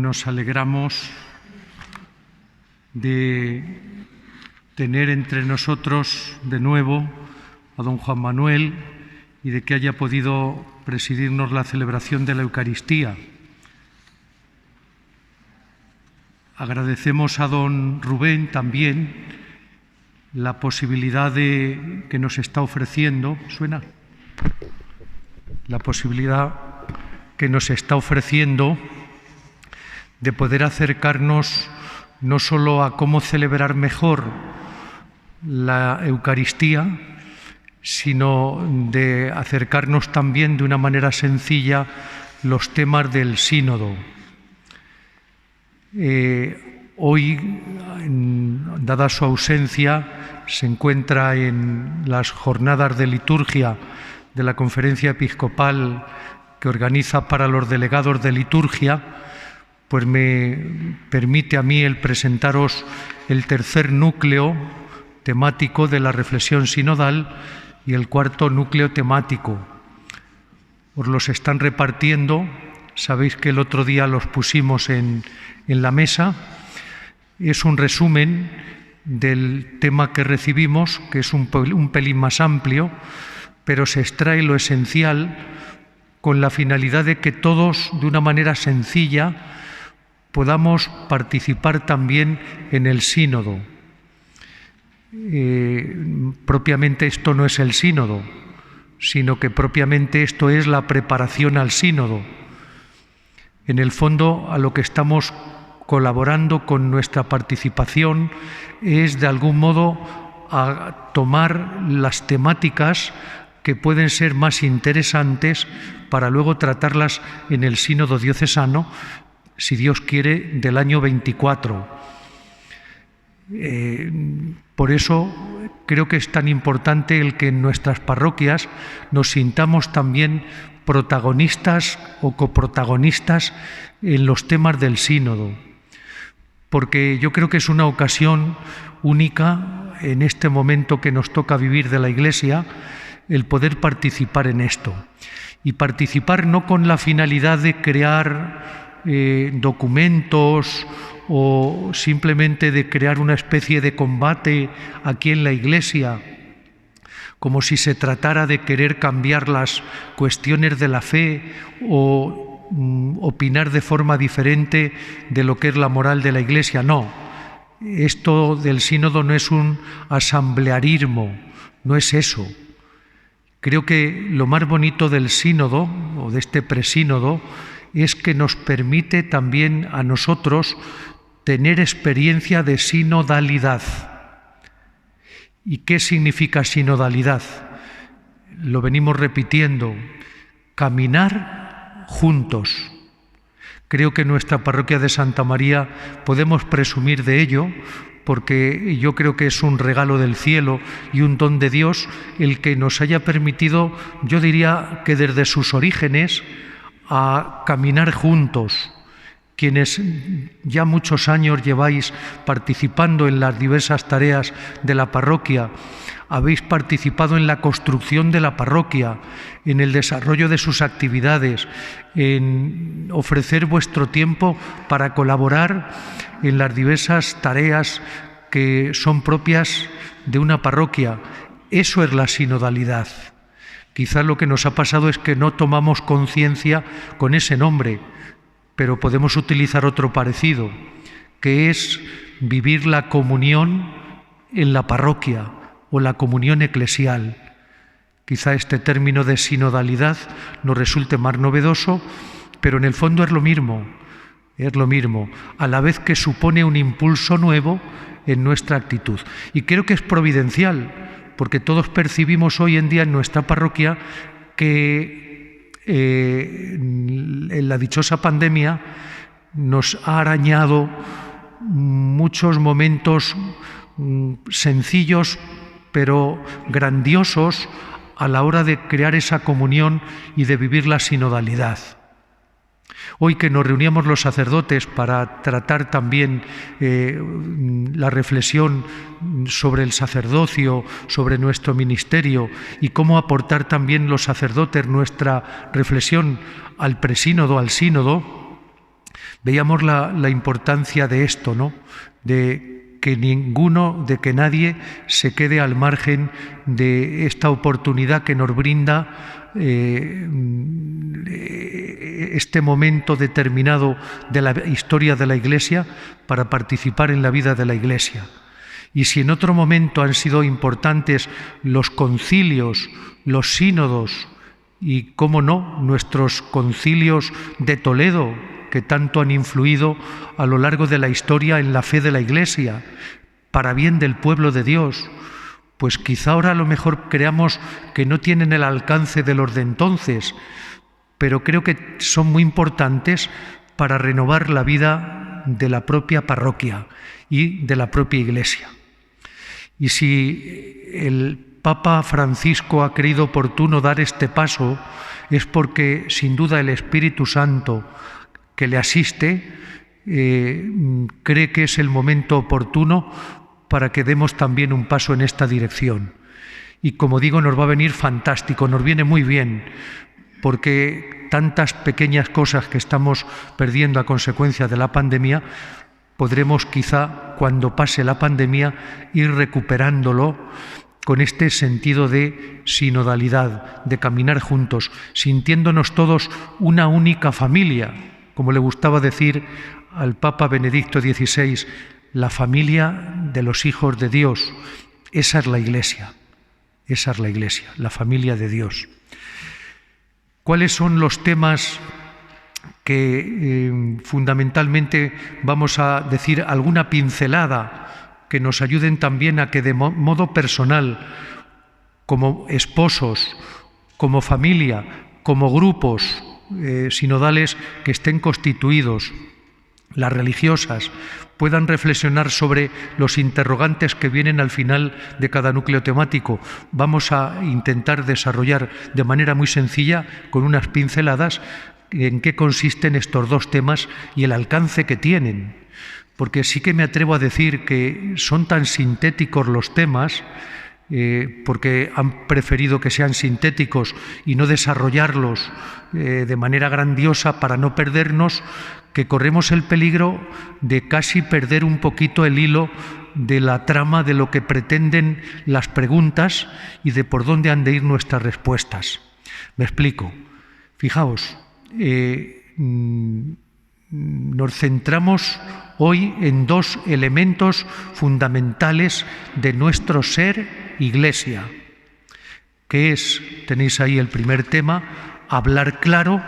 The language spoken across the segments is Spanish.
nos alegramos de tener entre nosotros de nuevo a don Juan Manuel y de que haya podido presidirnos la celebración de la Eucaristía. Agradecemos a don Rubén también la posibilidad que nos está ofreciendo, ¿suena? La posibilidad que nos está ofreciendo de poder acercarnos no solo a cómo celebrar mejor la Eucaristía, sino de acercarnos también de una manera sencilla los temas del sínodo. Hoy, dada su ausencia, se encuentra en las jornadas de liturgia de la Conferencia Episcopal que organiza para los delegados de liturgia, pues me permite a mí el presentaros el tercer núcleo temático de la reflexión sinodal y el cuarto núcleo temático. Os los están repartiendo, sabéis que el otro día los pusimos en la mesa. Es un resumen del tema que recibimos, que es un pelín más amplio, pero se extrae lo esencial con la finalidad de que todos, de una manera sencilla, podamos participar también en el sínodo. Propiamente esto no es el sínodo, sino que propiamente esto es la preparación al sínodo. En el fondo, a lo que estamos colaborando con nuestra participación es, de algún modo, a tomar las temáticas que pueden ser más interesantes para luego tratarlas en el sínodo diocesano, si Dios quiere, del año 24. Por eso creo que es tan importante el que en nuestras parroquias nos sintamos también protagonistas o coprotagonistas en los temas del sínodo, porque yo creo que es una ocasión única en este momento que nos toca vivir de la Iglesia, el poder participar en esto. Y participar no con la finalidad de crear documentos o simplemente de crear una especie de combate aquí en la Iglesia, como si se tratara de querer cambiar las cuestiones de la fe o opinar de forma diferente de lo que es la moral de la Iglesia. No, esto del sínodo no es un asamblearismo, no es eso. Creo que lo más bonito del sínodo o de este presínodo es que nos permite también a nosotros tener experiencia de sinodalidad. ¿Y qué significa sinodalidad? Lo venimos repitiendo: caminar juntos. Creo que en nuestra parroquia de Santa María podemos presumir de ello, porque yo creo que es un regalo del cielo y un don de Dios el que nos haya permitido, yo diría que desde sus orígenes, a caminar juntos. Quienes ya muchos años lleváis participando en las diversas tareas de la parroquia, habéis participado en la construcción de la parroquia, en el desarrollo de sus actividades, en ofrecer vuestro tiempo para colaborar en las diversas tareas que son propias de una parroquia. Eso es la sinodalidad. Quizá lo que nos ha pasado es que no tomamos conciencia con ese nombre, pero podemos utilizar otro parecido, que es vivir la comunión en la parroquia o la comunión eclesial. Quizá este término de sinodalidad nos resulte más novedoso, pero en el fondo es lo mismo, a la vez que supone un impulso nuevo en nuestra actitud. Y creo que es providencial, porque todos percibimos hoy en día en nuestra parroquia que en la dichosa pandemia nos ha arañado muchos momentos sencillos pero grandiosos a la hora de crear esa comunión y de vivir la sinodalidad. Hoy que nos reuníamos los sacerdotes para tratar también la reflexión sobre el sacerdocio, sobre nuestro ministerio y cómo aportar también los sacerdotes nuestra reflexión al presínodo, al sínodo, Veíamos la importancia de esto, ¿no? De que nadie se quede al margen de esta oportunidad que nos brinda este momento determinado de la historia de la Iglesia para participar en la vida de la Iglesia. Y si en otro momento han sido importantes los concilios, los sínodos y, cómo no, nuestros concilios de Toledo, que tanto han influido a lo largo de la historia en la fe de la Iglesia, para bien del pueblo de Dios, pues quizá ahora a lo mejor creamos que no tienen el alcance de los de entonces, pero creo que son muy importantes para renovar la vida de la propia parroquia y de la propia Iglesia. Y si el Papa Francisco ha creído oportuno dar este paso, es porque sin duda el Espíritu Santo que le asiste cree que es el momento oportuno para que demos también un paso en esta dirección. Y como digo, nos va a venir fantástico, nos viene muy bien, porque tantas pequeñas cosas que estamos perdiendo a consecuencia de la pandemia, podremos quizá, cuando pase la pandemia, ir recuperándolo con este sentido de sinodalidad, de caminar juntos, sintiéndonos todos una única familia, como le gustaba decir al Papa Benedicto XVI, la familia de los hijos de Dios. Esa es la Iglesia, la familia de Dios. ¿Cuáles son los temas que fundamentalmente vamos a decir alguna pincelada que nos ayuden también a que de modo personal, como esposos, como familia, como grupos sinodales que estén constituidos, las religiosas, puedan reflexionar sobre los interrogantes que vienen al final de cada núcleo temático? Vamos a intentar desarrollar de manera muy sencilla, con unas pinceladas, en qué consisten estos dos temas y el alcance que tienen. Porque sí que me atrevo a decir que son tan sintéticos los temas, porque han preferido que sean sintéticos y no desarrollarlos de manera grandiosa para no perdernos, que corremos el peligro de casi perder un poquito el hilo de la trama de lo que pretenden las preguntas y de por dónde han de ir nuestras respuestas. Me explico. Fijaos, nos centramos hoy en dos elementos fundamentales de nuestro ser Iglesia, que es, tenéis ahí el primer tema, hablar claro,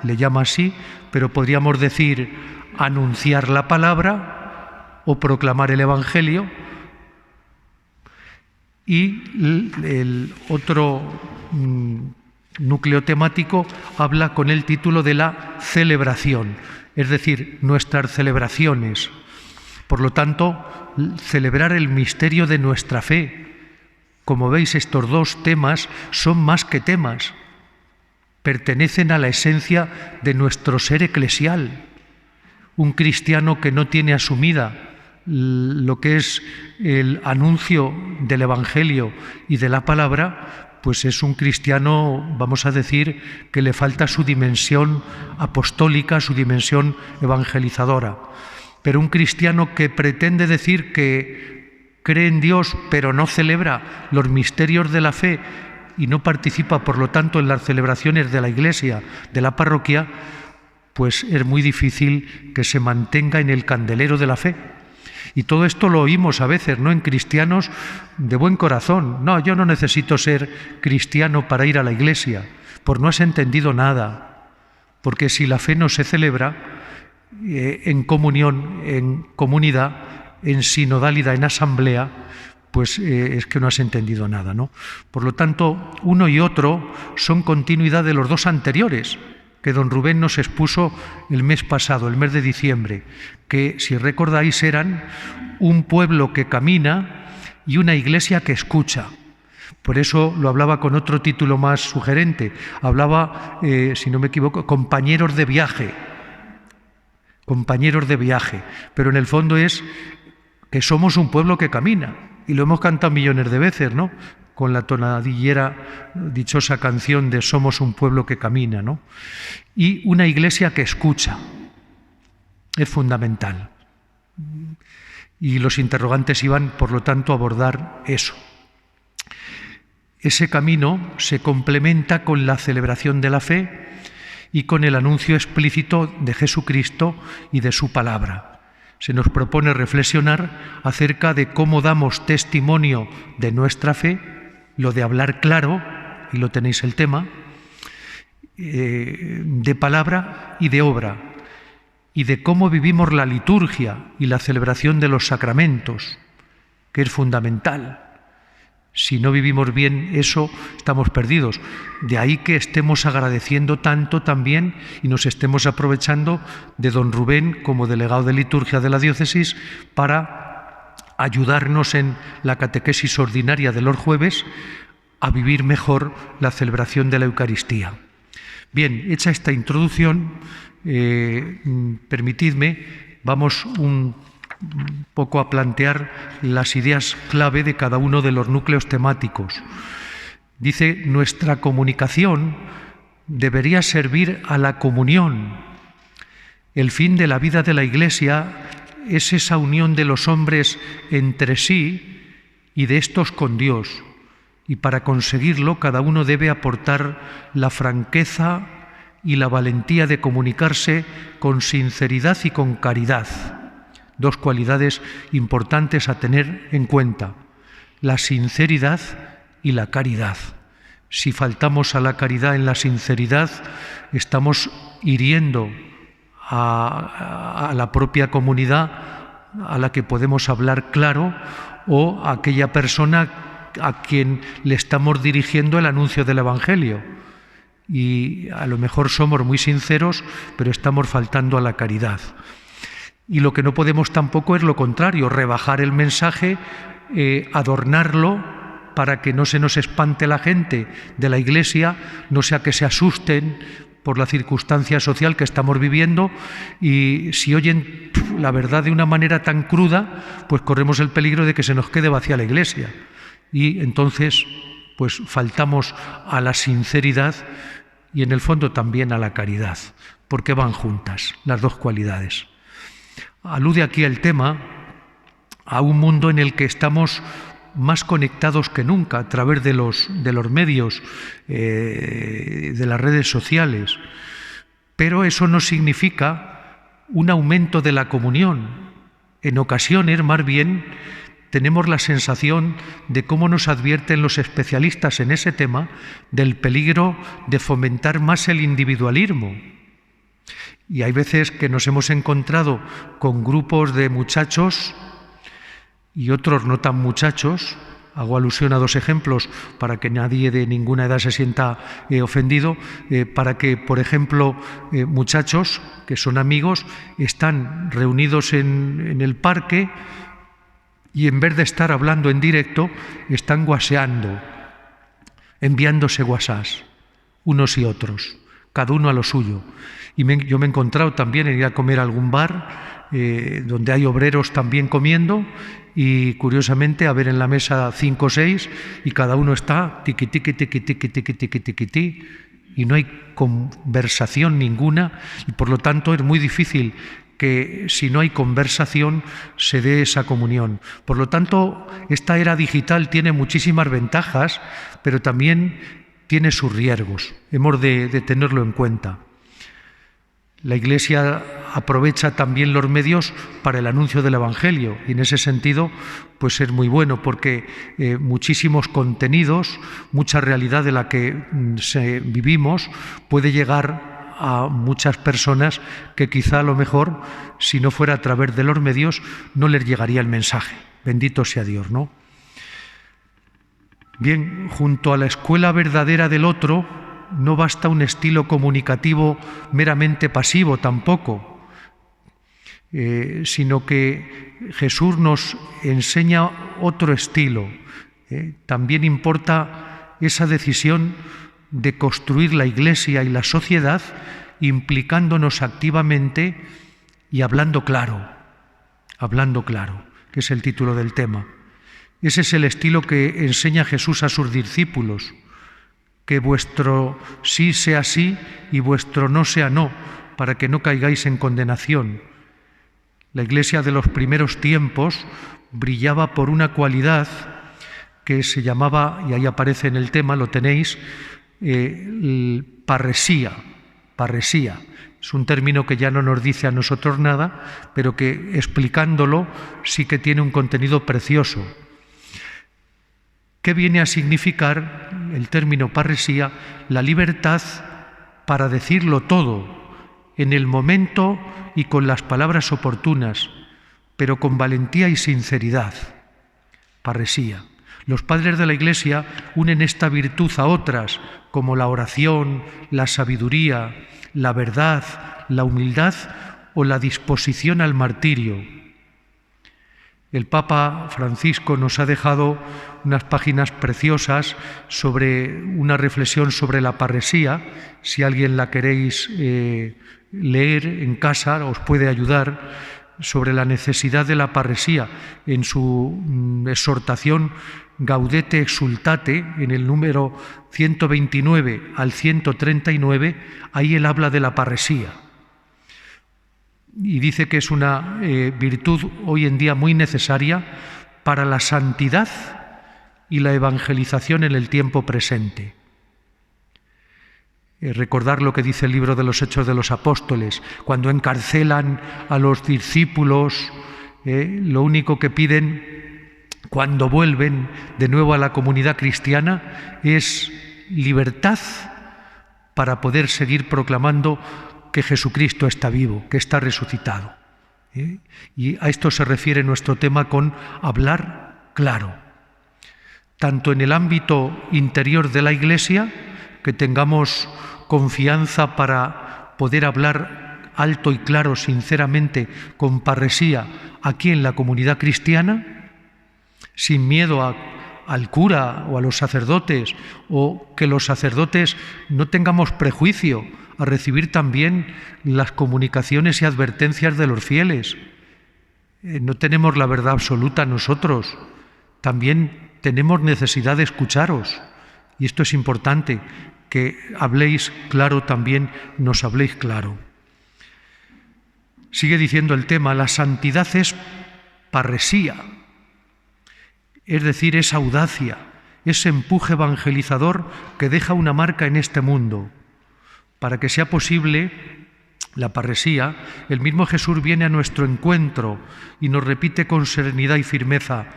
le llama así, pero podríamos decir anunciar la palabra o proclamar el Evangelio. Y el otro núcleo temático habla con el título de la celebración, es decir, nuestras celebraciones. Por lo tanto, celebrar el misterio de nuestra fe. Como veis, estos dos temas son más que temas, pertenecen a la esencia de nuestro ser eclesial. Un cristiano que no tiene asumida lo que es el anuncio del Evangelio y de la palabra, pues es un cristiano, vamos a decir, que le falta su dimensión apostólica, su dimensión evangelizadora. Pero un cristiano que pretende decir que cree en Dios, pero no celebra los misterios de la fe y no participa, por lo tanto, en las celebraciones de la Iglesia, de la parroquia, pues es muy difícil que se mantenga en el candelero de la fe. Y todo esto lo oímos a veces, ¿no?, en cristianos de buen corazón. No, yo no necesito ser cristiano para ir a la Iglesia, pues no has entendido nada. Porque si la fe no se celebra en comunión, en comunidad, en sinodalidad, en asamblea, pues es que no has entendido nada, ¿no? Por lo tanto, uno y otro son continuidad de los dos anteriores, que don Rubén nos expuso el mes pasado, el mes de diciembre, que, si recordáis, eran un pueblo que camina y una iglesia que escucha. Por eso lo hablaba con otro título más sugerente. Hablaba, si no me equivoco, compañeros de viaje. Compañeros de viaje. Pero en el fondo es que somos un pueblo que camina. Y lo hemos cantado millones de veces, ¿no?, con la tonadillera, dichosa canción de Somos un pueblo que camina, ¿no? Y una iglesia que escucha. es fundamental. Y los interrogantes iban, por lo tanto, a abordar eso. Ese camino se complementa con la celebración de la fe y con el anuncio explícito de Jesucristo y de su palabra. Se nos propone reflexionar acerca de cómo damos testimonio de nuestra fe, lo de hablar claro, y lo tenéis el tema, de palabra y de obra, y de cómo vivimos la liturgia y la celebración de los sacramentos, que es fundamental. Si no vivimos bien eso, estamos perdidos. De ahí que estemos agradeciendo tanto también y nos estemos aprovechando de don Rubén como delegado de liturgia de la diócesis para ayudarnos en la catequesis ordinaria de los jueves a vivir mejor la celebración de la Eucaristía. Bien, hecha esta introducción, permitidme, vamos un poco a plantear las ideas clave de cada uno de los núcleos temáticos. Dice, nuestra comunicación debería servir a la comunión. El fin de la vida de la Iglesia es esa unión de los hombres entre sí y de estos con Dios. Y para conseguirlo, cada uno debe aportar la franqueza y la valentía de comunicarse con sinceridad y con caridad. Dos cualidades importantes a tener en cuenta, la sinceridad y la caridad. Si faltamos a la caridad en la sinceridad, estamos hiriendo a la propia comunidad a la que podemos hablar claro o a aquella persona a quien le estamos dirigiendo el anuncio del Evangelio. Y a lo mejor somos muy sinceros, pero estamos faltando a la caridad. Y lo que no podemos tampoco es lo contrario, rebajar el mensaje, adornarlo para que no se nos espante la gente de la Iglesia, no sea que se asusten por la circunstancia social que estamos viviendo y si oyen la verdad de una manera tan cruda, pues corremos el peligro de que se nos quede vacía la Iglesia. Y entonces, pues faltamos a la sinceridad y en el fondo también a la caridad, porque van juntas las dos cualidades. Alude aquí el tema a un mundo en el que estamos más conectados que nunca a través de los medios, de las redes sociales, pero eso no significa un aumento de la comunión. En ocasiones, más bien, tenemos la sensación de cómo nos advierten los especialistas en ese tema del peligro de fomentar más el individualismo. Y hay veces que nos hemos encontrado con grupos de muchachos y otros no tan muchachos. Hago alusión a dos ejemplos para que nadie de ninguna edad se sienta ofendido, para que, por ejemplo, muchachos que son amigos están reunidos en el parque y en vez de estar hablando en directo, están guaseando, enviándose guasás, unos y otros, cada uno a lo suyo. Y yo me he encontrado también en ir a comer a algún bar donde hay obreros también comiendo y curiosamente a ver en la mesa 5 o 6 y cada uno está tiqui tiqui tiqui tiqui tiqui tiqui tiqui tiqui y no hay conversación ninguna y por lo tanto es muy difícil que si no hay conversación se dé esa comunión. Por lo tanto, esta era digital tiene muchísimas ventajas, pero también tiene sus riesgos. Hemos de tenerlo en cuenta. La Iglesia aprovecha también los medios para el anuncio del Evangelio y en ese sentido pues es muy bueno porque muchísimos contenidos, mucha realidad de la que vivimos puede llegar a muchas personas que quizá a lo mejor si no fuera a través de los medios no les llegaría el mensaje. Bendito sea Dios, ¿no? Bien, junto a la escuela verdadera del otro no basta un estilo comunicativo meramente pasivo tampoco, sino que Jesús nos enseña otro estilo. También importa esa decisión de construir la Iglesia y la sociedad implicándonos activamente y hablando claro, que es el título del tema. Ese es el estilo que enseña Jesús a sus discípulos. Que vuestro sí sea sí y vuestro no sea no, para que no caigáis en condenación. La Iglesia de los primeros tiempos brillaba por una cualidad que se llamaba, y ahí aparece en el tema, lo tenéis, parresía. Parresía. Es un término que ya no nos dice a nosotros nada, pero que explicándolo sí que tiene un contenido precioso. ¿Qué viene a significar el término parresía? La libertad para decirlo todo, en el momento y con las palabras oportunas, pero con valentía y sinceridad. Parresía. Los padres de la Iglesia unen esta virtud a otras, como la oración, la sabiduría, la verdad, la humildad o la disposición al martirio. El Papa Francisco nos ha dejado unas páginas preciosas sobre una reflexión sobre la parresía. Si alguien la queréis leer en casa, os puede ayudar, sobre la necesidad de la parresía. En su exhortación Gaudete Exsultate, en el número 129 al 139, ahí él habla de la parresía. Y dice que es una virtud hoy en día muy necesaria para la santidad y la evangelización en el tiempo presente. Recordar lo que dice el libro de los Hechos de los Apóstoles, cuando encarcelan a los discípulos, lo único que piden cuando vuelven de nuevo a la comunidad cristiana es libertad para poder seguir proclamando que Jesucristo está vivo, que está resucitado. Y a esto se refiere nuestro tema con hablar claro. Tanto en el ámbito interior de la Iglesia, que tengamos confianza para poder hablar alto y claro, sinceramente, con parresía, aquí en la comunidad cristiana, sin miedo al cura o a los sacerdotes, o que los sacerdotes no tengamos prejuicio a recibir también las comunicaciones y advertencias de los fieles. No tenemos la verdad absoluta nosotros, también tenemos necesidad de escucharos, y esto es importante, que habléis claro también, nos habléis claro. Sigue diciendo el tema, la santidad es parresía, es decir, es audacia, ese empuje evangelizador que deja una marca en este mundo. Para que sea posible la parresía, el mismo Jesús viene a nuestro encuentro y nos repite con serenidad y firmeza,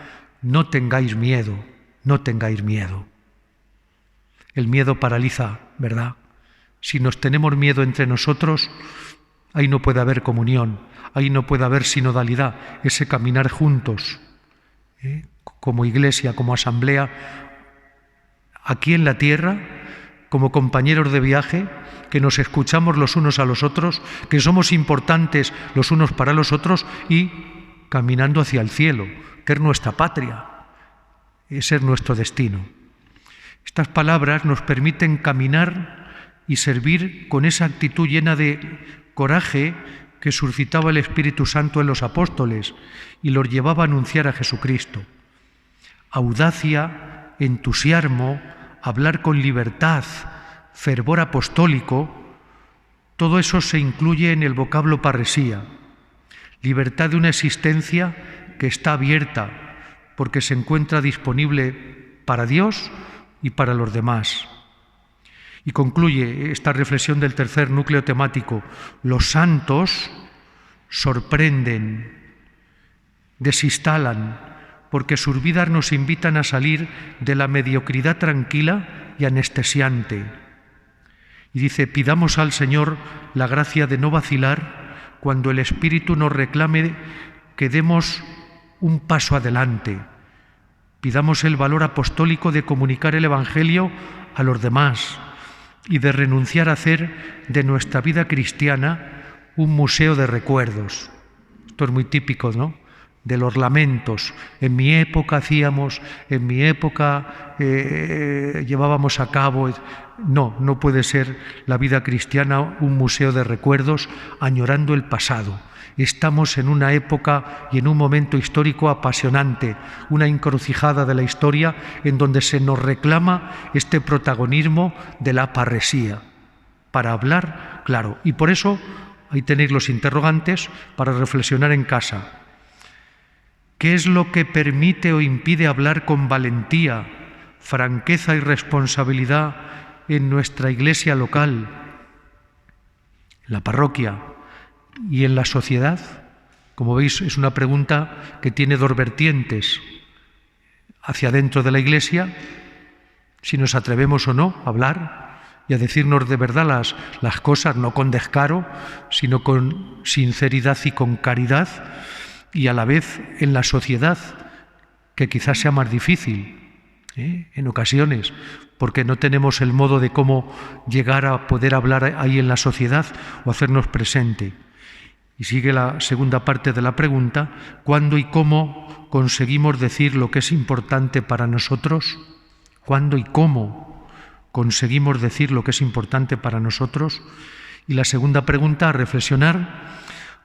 no tengáis miedo, no tengáis miedo. El miedo paraliza, ¿verdad? Si nos tenemos miedo entre nosotros, ahí no puede haber comunión, ahí no puede haber sinodalidad, ese caminar juntos, como iglesia, como asamblea, aquí en la tierra, como compañeros de viaje, que nos escuchamos los unos a los otros, que somos importantes los unos para los otros y caminando hacia el cielo, que es nuestra patria, ese es nuestro destino. Estas palabras nos permiten caminar y servir con esa actitud llena de coraje que suscitaba el Espíritu Santo en los apóstoles y los llevaba a anunciar a Jesucristo. Audacia, entusiasmo, hablar con libertad, fervor apostólico, todo eso se incluye en el vocablo parresía. Libertad de una existencia que está abierta porque se encuentra disponible para Dios y para los demás. Y concluye esta reflexión del tercer núcleo temático. Los santos sorprenden, desinstalan, porque sus vidas nos invitan a salir de la mediocridad tranquila y anestesiante. Y dice, pidamos al Señor la gracia de no vacilar cuando el Espíritu nos reclame que demos un paso adelante. Pidamos el valor apostólico de comunicar el Evangelio a los demás y de renunciar a hacer de nuestra vida cristiana un museo de recuerdos. Esto es muy típico, ¿no?, de los lamentos. En mi época hacíamos, en mi época llevábamos a cabo. No puede ser la vida cristiana un museo de recuerdos añorando el pasado. Estamos en una época y en un momento histórico apasionante, una encrucijada de la historia en donde se nos reclama este protagonismo de la parresía, para hablar claro. Y por eso Ahí tenéis los interrogantes para reflexionar en casa. ¿Qué es lo que permite o impide hablar con valentía, franqueza y responsabilidad en nuestra iglesia local, en la parroquia y en la sociedad? Como veis, es una pregunta que tiene dos vertientes. Hacia dentro de la iglesia, si nos atrevemos o no a hablar y a decirnos de verdad las cosas, no con descaro, sino con sinceridad y con caridad, y a la vez en la sociedad, que quizás sea más difícil, en ocasiones, porque no tenemos el modo de cómo llegar a poder hablar ahí en la sociedad o hacernos presente. Y sigue la segunda parte de la pregunta: ¿cuándo y cómo conseguimos decir lo que es importante para nosotros? ¿Cuándo y cómo conseguimos decir lo que es importante para nosotros? Y la segunda pregunta a reflexionar: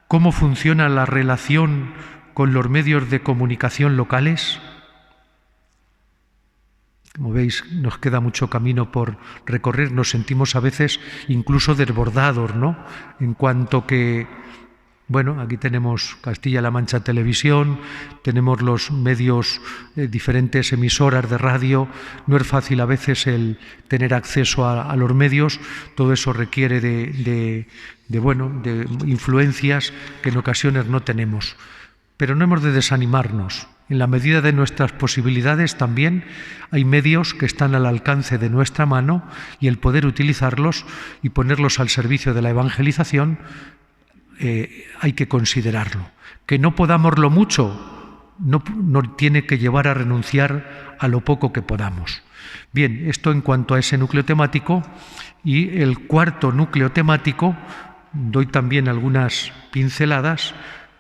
¿cómo funciona la relación con los medios de comunicación locales? Como veis, nos queda mucho camino por recorrer, nos sentimos a veces incluso desbordados, ¿no? En cuanto que, bueno, aquí tenemos Castilla-La Mancha Televisión, tenemos los medios, diferentes emisoras de radio, no es fácil a veces el tener acceso a los medios, todo eso requiere de influencias que en ocasiones no tenemos. Pero no hemos de desanimarnos. En la medida de nuestras posibilidades también hay medios que están al alcance de nuestra mano, y el poder utilizarlos y ponerlos al servicio de la evangelización hay que considerarlo. Que no podamos lo mucho no tiene que llevar a renunciar a lo poco que podamos. Bien, esto en cuanto a ese núcleo temático. Y el cuarto núcleo temático, doy también algunas pinceladas.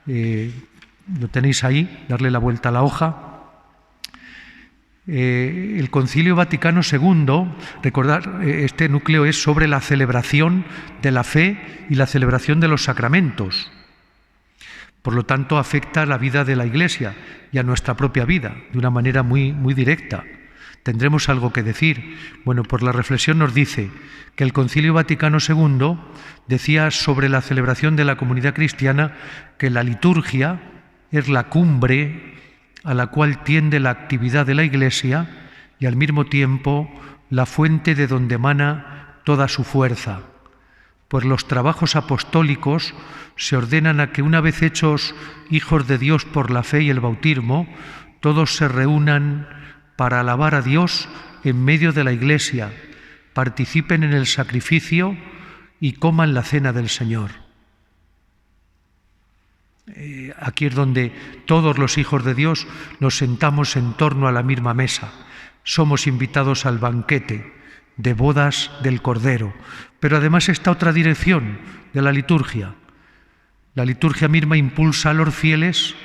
Lo tenéis ahí, darle la vuelta a la hoja. El Concilio Vaticano II, recordad, este núcleo es sobre la celebración de la fe y la celebración de los sacramentos. Por lo tanto, afecta a la vida de la Iglesia y a nuestra propia vida de una manera muy, muy directa. ¿Tendremos algo que decir? Bueno, pues la reflexión nos dice que el Concilio Vaticano II decía sobre la celebración de la comunidad cristiana que la liturgia es la cumbre a la cual tiende la actividad de la Iglesia y al mismo tiempo la fuente de donde emana toda su fuerza. Pues los trabajos apostólicos se ordenan a que, una vez hechos hijos de Dios por la fe y el bautismo, todos se reúnan para alabar a Dios en medio de la Iglesia, participen en el sacrificio y coman la cena del Señor. Aquí es donde todos los hijos de Dios nos sentamos en torno a la misma mesa. Somos invitados al banquete de bodas del Cordero. Pero además está otra dirección de la liturgia. La liturgia misma impulsa a los fieles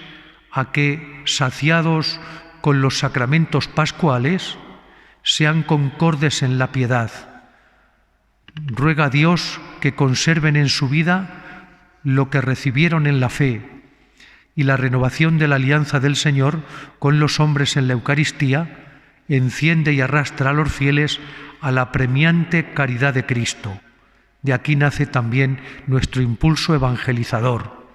a que, saciados con los sacramentos pascuales, sean concordes en la piedad. Ruega a Dios que conserven en su vida lo que recibieron en la fe y la renovación de la alianza del Señor con los hombres en la Eucaristía enciende y arrastra a los fieles a la apremiante caridad de Cristo. De aquí nace también nuestro impulso evangelizador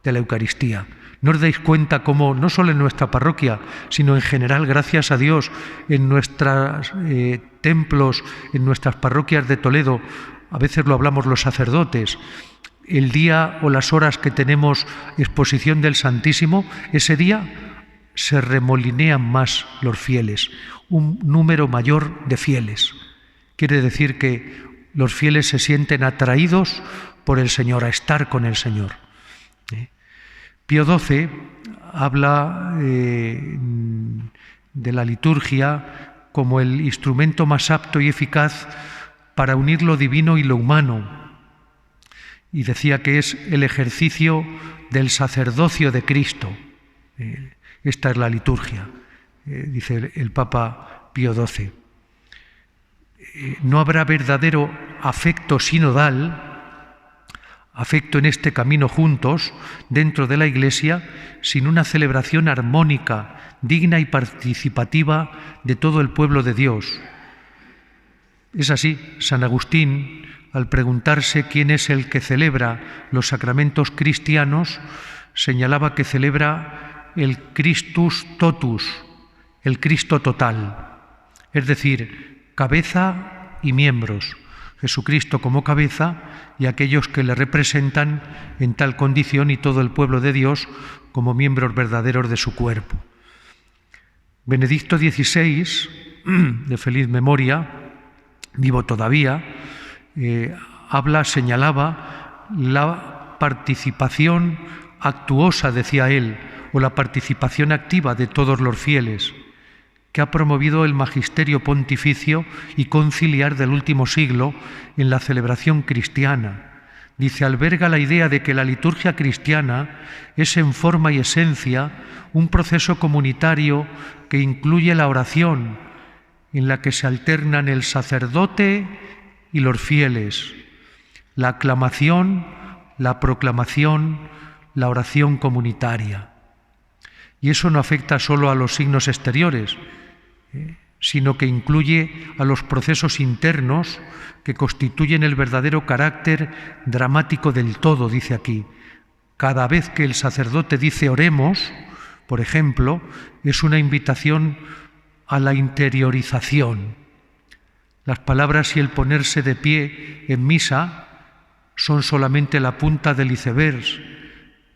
de la Eucaristía. ¿No os dais cuenta cómo, no solo en nuestra parroquia, sino en general, gracias a Dios, en nuestros templos, en nuestras parroquias de Toledo, a veces lo hablamos los sacerdotes, el día o las horas que tenemos exposición del Santísimo, ese día se remolinean más los fieles, un número mayor de fieles. Quiere decir que los fieles se sienten atraídos por el Señor, a estar con el Señor. Pío XII habla de la liturgia como el instrumento más apto y eficaz para unir lo divino y lo humano. Y decía que es el ejercicio del sacerdocio de Cristo. Esta es la liturgia, dice el Papa Pío XII. No habrá verdadero afecto sinodal, afecto en este camino juntos, dentro de la Iglesia, sin una celebración armónica, digna y participativa de todo el pueblo de Dios. Es así, San Agustín al preguntarse quién es el que celebra los sacramentos cristianos, señalaba que celebra el Christus totus, el Cristo total, es decir, cabeza y miembros, Jesucristo como cabeza y aquellos que le representan en tal condición y todo el pueblo de Dios como miembros verdaderos de su cuerpo. Benedicto XVI, de feliz memoria, vivo todavía, señalaba la participación actuosa, decía él, o la participación activa de todos los fieles, que ha promovido el magisterio pontificio y conciliar del último siglo en la celebración cristiana. Dice, alberga la idea de que la liturgia cristiana es en forma y esencia un proceso comunitario que incluye la oración, en la que se alternan el sacerdote y los fieles, la aclamación, la proclamación, la oración comunitaria. Y eso no afecta solo a los signos exteriores, sino que incluye a los procesos internos que constituyen el verdadero carácter dramático del todo, dice aquí. Cada vez que el sacerdote dice oremos, por ejemplo, es una invitación a la interiorización. Las palabras y el ponerse de pie en misa son solamente la punta del iceberg.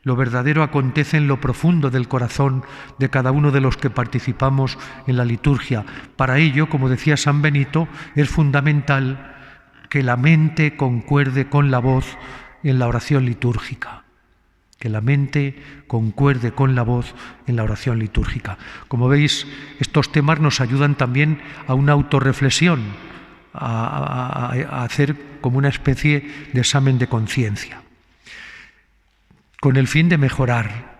Lo verdadero acontece en lo profundo del corazón de cada uno de los que participamos en la liturgia. Para ello, como decía San Benito, es fundamental que la mente concuerde con la voz en la oración litúrgica. Que la mente concuerde con la voz en la oración litúrgica. Como veis, estos temas nos ayudan también a una autorreflexión, a hacer como una especie de examen de conciencia. Con el fin de mejorar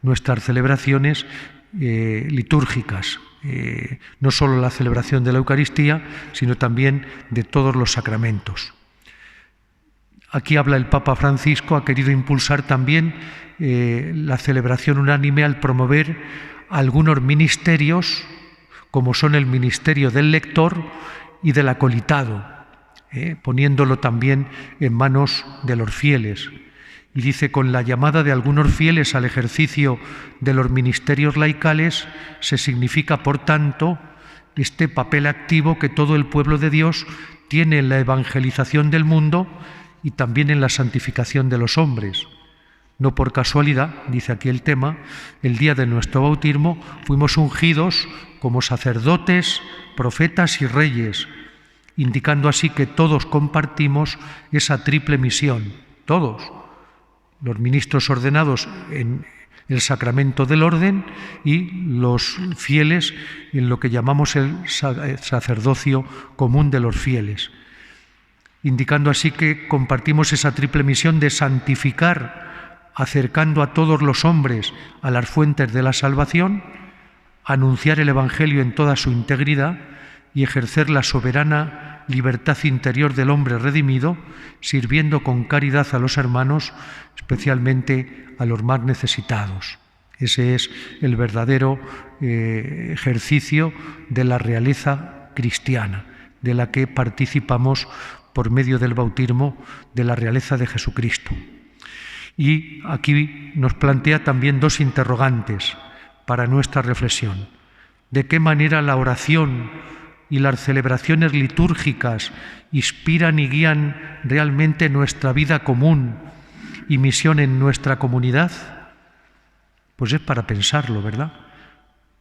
nuestras celebraciones litúrgicas, no solo la celebración de la Eucaristía, sino también de todos los sacramentos. Aquí habla el Papa Francisco, ha querido impulsar también la celebración unánime al promover algunos ministerios, como son el ministerio del lector y del acolitado, poniéndolo también en manos de los fieles. Y dice, con la llamada de algunos fieles al ejercicio de los ministerios laicales, se significa, por tanto, este papel activo que todo el pueblo de Dios tiene en la evangelización del mundo y también en la santificación de los hombres. No por casualidad, dice aquí el tema, el día de nuestro bautismo fuimos ungidos como sacerdotes, profetas y reyes, indicando así que todos compartimos esa triple misión, todos, los ministros ordenados en el sacramento del orden y los fieles en lo que llamamos el sacerdocio común de los fieles, indicando así que compartimos esa triple misión de santificar, acercando a todos los hombres a las fuentes de la salvación, anunciar el Evangelio en toda su integridad y ejercer la soberana libertad interior del hombre redimido, sirviendo con caridad a los hermanos, especialmente a los más necesitados. Ese es el verdadero ejercicio de la realeza cristiana, de la que participamos por medio del bautismo de la realeza de Jesucristo. Y aquí nos plantea también dos interrogantes para nuestra reflexión. ¿De qué manera la oración y las celebraciones litúrgicas inspiran y guían realmente nuestra vida común y misión en nuestra comunidad? Pues es para pensarlo, ¿verdad?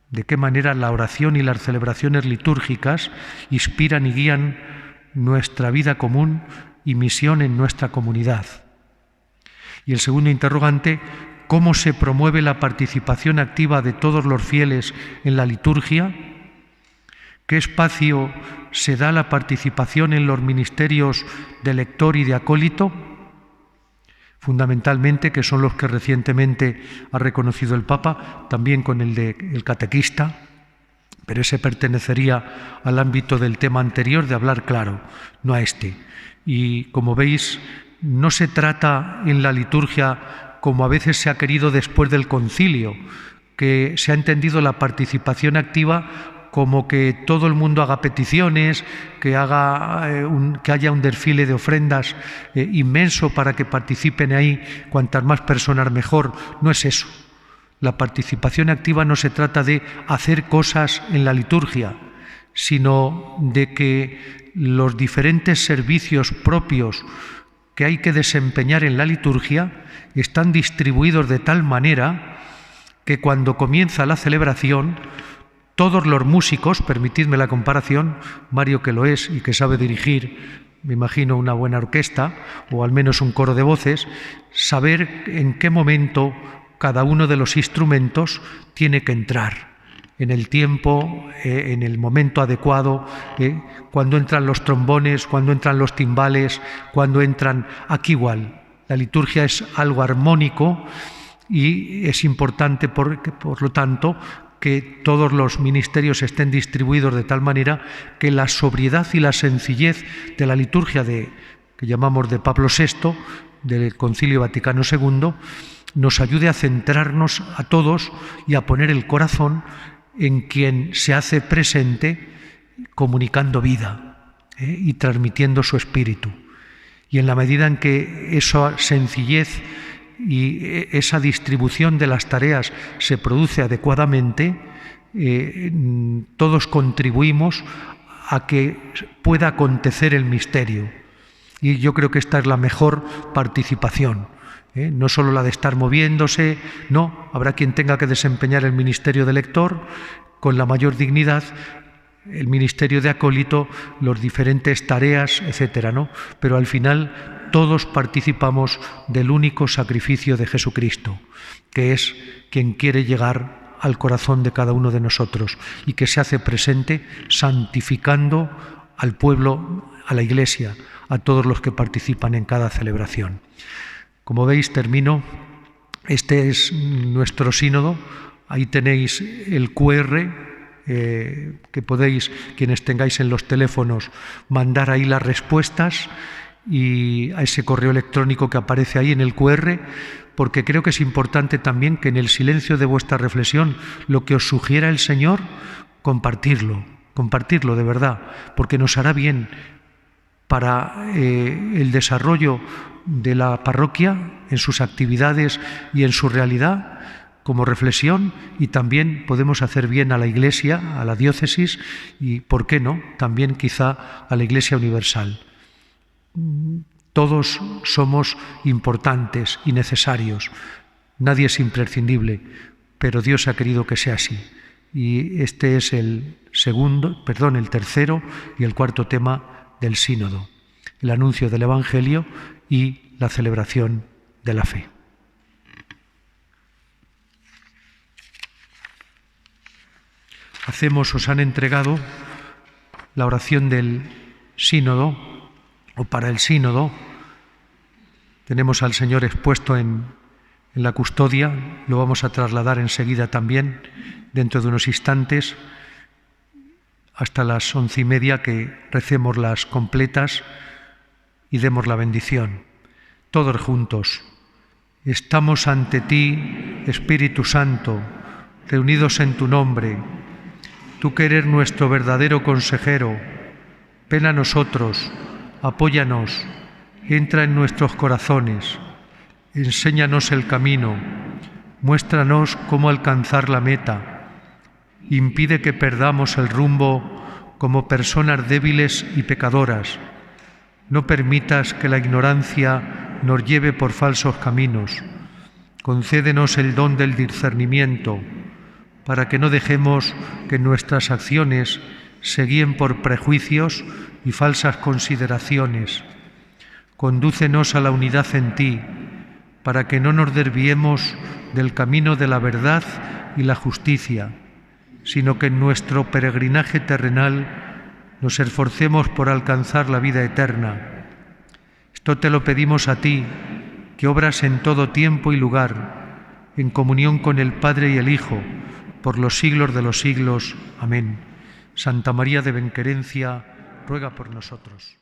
¿De qué manera la oración y las celebraciones litúrgicas inspiran y guían nuestra vida común y misión en nuestra comunidad? Y el segundo interrogante, ¿cómo se promueve la participación activa de todos los fieles en la liturgia? ¿Qué espacio se da a la participación en los ministerios de lector y de acólito? Fundamentalmente, que son los que recientemente ha reconocido el Papa, también con el del catequista, pero ese pertenecería al ámbito del tema anterior de hablar claro, no a este. Y como veis, no se trata en la liturgia como a veces se ha querido después del concilio, que se ha entendido la participación activa como que todo el mundo haga peticiones, que haya un desfile de ofrendas inmenso para que participen ahí cuantas más personas mejor. No es eso. La participación activa no se trata de hacer cosas en la liturgia, sino de que los diferentes servicios propios que hay que desempeñar en la liturgia están distribuidos de tal manera que cuando comienza la celebración, todos los músicos, permitidme la comparación, Mario que lo es y que sabe dirigir, me imagino, una buena orquesta o al menos un coro de voces, saber en qué momento cada uno de los instrumentos tiene que entrar, en el tiempo, en el momento adecuado, cuando entran los trombones, cuando entran los timbales, cuando entran... Aquí igual, la liturgia es algo armónico y es importante, por lo tanto, que todos los ministerios estén distribuidos de tal manera que la sobriedad y la sencillez de la liturgia que llamamos de Pablo VI, del Concilio Vaticano II, nos ayude a centrarnos a todos y a poner el corazón en quien se hace presente comunicando vida y transmitiendo su espíritu. Y en la medida en que esa sencillez y esa distribución de las tareas se produce adecuadamente, todos contribuimos a que pueda acontecer el misterio. Y yo creo que esta es la mejor participación. No solo la de estar moviéndose, no, habrá quien tenga que desempeñar el ministerio de lector con la mayor dignidad, el ministerio de acólito, las diferentes tareas, etcétera, ¿no? Pero al final todos participamos del único sacrificio de Jesucristo, que es quien quiere llegar al corazón de cada uno de nosotros y que se hace presente santificando al pueblo, a la Iglesia, a todos los que participan en cada celebración. Como veis, termino. Este es nuestro sínodo. Ahí tenéis el QR que podéis, quienes tengáis en los teléfonos, mandar ahí las respuestas y a ese correo electrónico que aparece ahí en el QR, porque creo que es importante también que en el silencio de vuestra reflexión, lo que os sugiera el Señor, compartirlo de verdad, porque nos hará bien para el desarrollo de la parroquia en sus actividades y en su realidad como reflexión, y también podemos hacer bien a la Iglesia, a la diócesis y, ¿por qué no?, también quizá a la Iglesia universal. Todos somos importantes y necesarios, nadie es imprescindible, pero Dios ha querido que sea así. Y este es el tercero y el cuarto tema del sínodo, el anuncio del Evangelio y la celebración de la fe. Os han entregado la oración del sínodo, o para el sínodo. Tenemos al Señor expuesto en la custodia, lo vamos a trasladar enseguida también, dentro de unos instantes, hasta las 11:30, que recemos las completas y demos la bendición. Todos juntos, estamos ante ti, Espíritu Santo, reunidos en tu nombre. Tú que eres nuestro verdadero consejero, ven a nosotros, apóyanos, entra en nuestros corazones, enséñanos el camino, muéstranos cómo alcanzar la meta, impide que perdamos el rumbo como personas débiles y pecadoras. No permitas que la ignorancia nos lleve por falsos caminos. Concédenos el don del discernimiento, para que no dejemos que nuestras acciones se guíen por prejuicios y falsas consideraciones. Condúcenos a la unidad en ti, para que no nos desviemos del camino de la verdad y la justicia, sino que en nuestro peregrinaje terrenal nos esforcemos por alcanzar la vida eterna. Esto te lo pedimos a ti, que obras en todo tiempo y lugar, en comunión con el Padre y el Hijo, por los siglos de los siglos. Amén. Santa María de Benquerencia, ruega por nosotros.